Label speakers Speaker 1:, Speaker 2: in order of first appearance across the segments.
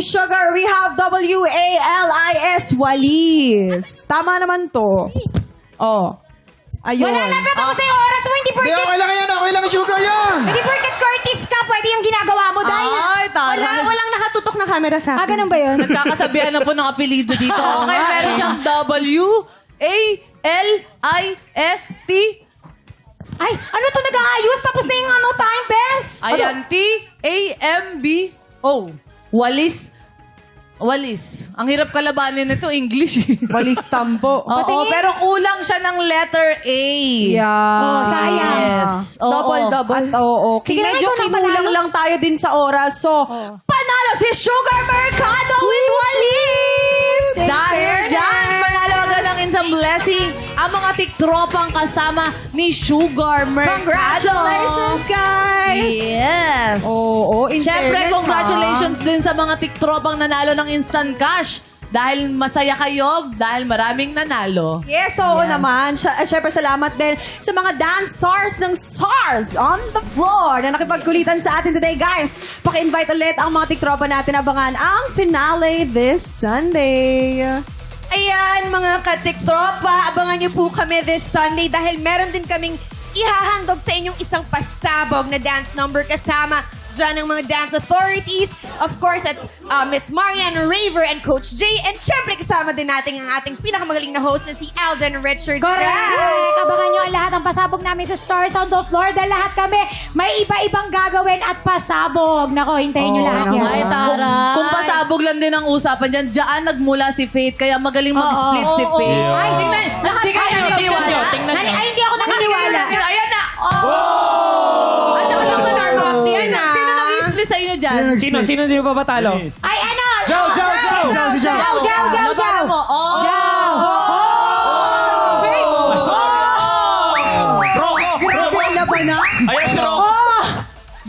Speaker 1: Sugar, we have W-A-L-I-S, Walis. Tama naman to. Oh. Ayun.
Speaker 2: Wala na, pero tapos na yung oras mo. Hindi
Speaker 3: Hindi,
Speaker 2: porket,
Speaker 3: okay lang yan. Okay lang, sugar yan.
Speaker 2: hindi porket Curtis ka, pwede yung ginagawa mo dahil.
Speaker 4: Ay, taray.
Speaker 2: Walang nakatutok na camera sa akin.
Speaker 1: ganun ba yun?
Speaker 4: Nagkakasabihan na po ng apelido dito. Okay, meron siyang W-A-L-I-S-T.
Speaker 2: Ay, ano to nag-aayos? Tapos na yung time, bes.
Speaker 4: Ayan, T-A-M-B-O. Walis. Walis. Ang hirap kalabanin nito, English.
Speaker 1: Walis tampo.
Speaker 4: Oo, pero kulang siya ng letter A.
Speaker 1: Yeah.
Speaker 2: Oh, sayang.
Speaker 4: Yes. Oo.
Speaker 1: Double. At oo.
Speaker 2: Sige na,
Speaker 1: Medyo
Speaker 2: ikaw na
Speaker 1: kinulang
Speaker 2: panalo.
Speaker 1: lang tayo din sa oras. So, panalo si Sugar Mercado with Walis! In
Speaker 4: Dahil
Speaker 1: fairness.
Speaker 4: dyan, manalo agad ang insang blessing ang mga tiktropang kasama ni Sugar Mercado.
Speaker 1: Congratulations, guys!
Speaker 4: Yes!
Speaker 1: Oo, in
Speaker 4: Siyempre,
Speaker 1: fairness,
Speaker 4: congratulations din sa mga tiktropang nanalo ng instant cash. Dahil masaya kayo, dahil maraming nanalo.
Speaker 1: Yes, oo
Speaker 4: Yes.
Speaker 1: naman. Siyempre, salamat din sa mga dance stars ng Stars on the Floor na nakipagkulitan sa atin today, guys. Paki-invite ulit ang mga tiktropa natin. Abangan ang finale this Sunday.
Speaker 5: Ayan, mga katiktropa, abangan niyo po kami this Sunday dahil meron din kaming ihahandog sa inyong isang pasabog na dance number kasama dyan ng mga dance authorities. Of course, that's Miss Marianne Raver and Coach Jay. And syempre, kasama din natin ang ating pinakamagaling na host na si Alden Richard.
Speaker 2: Correct! Abangan nyo ang lahat ng pasabog namin sa Stars on the Floor dahil lahat kami may iba-ibang gagawin at pasabog. Nako, hintayin nyo lahat yan.
Speaker 4: Ay, taray. Kung pasabog lang din ang usapan dyan, dyan nagmula si Faith, kaya magaling mag-split si Faith.
Speaker 2: Ay, tingnan. Lahat
Speaker 4: Hindi kayo naniniwala.
Speaker 2: Ay, hindi ako naniniwala.
Speaker 4: Ayan na! Oh! At saka lang alarm. Sino nag-split sa inyo dyan?
Speaker 6: Sino di ba patalo?
Speaker 2: Ay, ano?
Speaker 3: Jow.
Speaker 4: Labanan mo. Oh!
Speaker 3: Ayan si Rocco.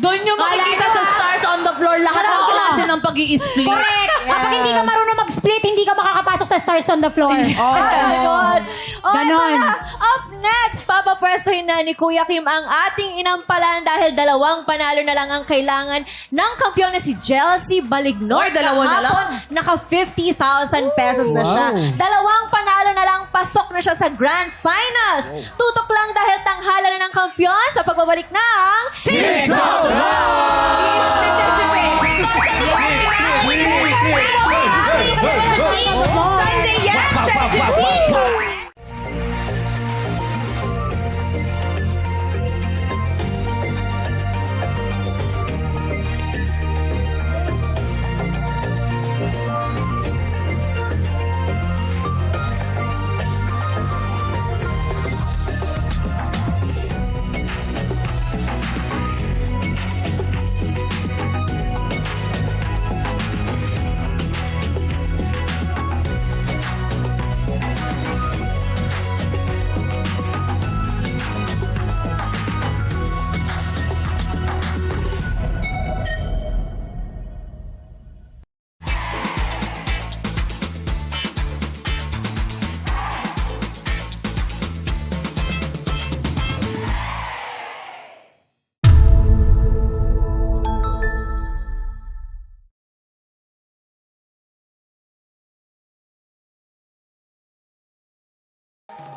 Speaker 4: Doon nyo makikita sa Stars on the Floor lahat ng klase ng pag-i-split.
Speaker 2: Correct! Kapag hindi ka marunong mag-split, hindi ka makakapasok sa Stars on the Floor.
Speaker 7: Ganon.
Speaker 2: Ganon.
Speaker 7: Up next, papapwestuhin na ni Kuya Kim ang ating inampalan dahil dalawang panalo na lang ang kailangan ng kampiyon na si Chelsea Balignor.
Speaker 4: Oy, dalawa na lang.
Speaker 7: Kahapon, naka 50,000 pesos na siya. Dalawang panalo na lang, pasok na siya sa Grand Finals. Tutok lang dahil tanghala na ng kampiyon sa pagbabalik ng
Speaker 5: Sunday, yes! 7:15.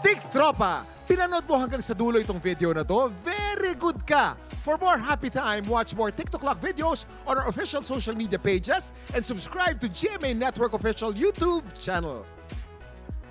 Speaker 3: Tiktropa, pinanood mo hanggang sa dulo itong video na to? Very good ka! For more happy time, watch more TikTok Clock videos on our official social media pages and subscribe to GMA Network official YouTube channel.